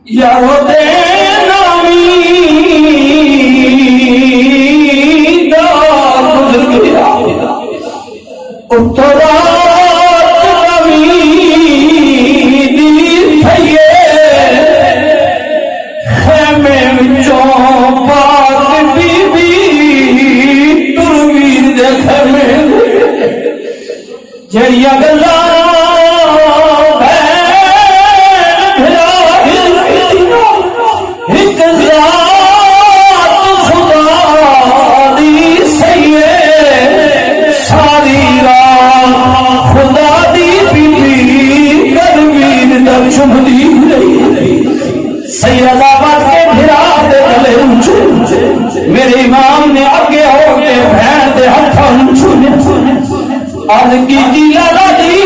یارو دے نامی دا گزر گیا اترات نامی دی تھئیے خیمے وچوں پاک بی بی ترویر دے خیمے جڑیا گلا سیدہ بات کے بھرا دے گلے اونچے میرے امام نے آگے ہو کے بھین دے ہتھا اونچے آج کی جیلا دی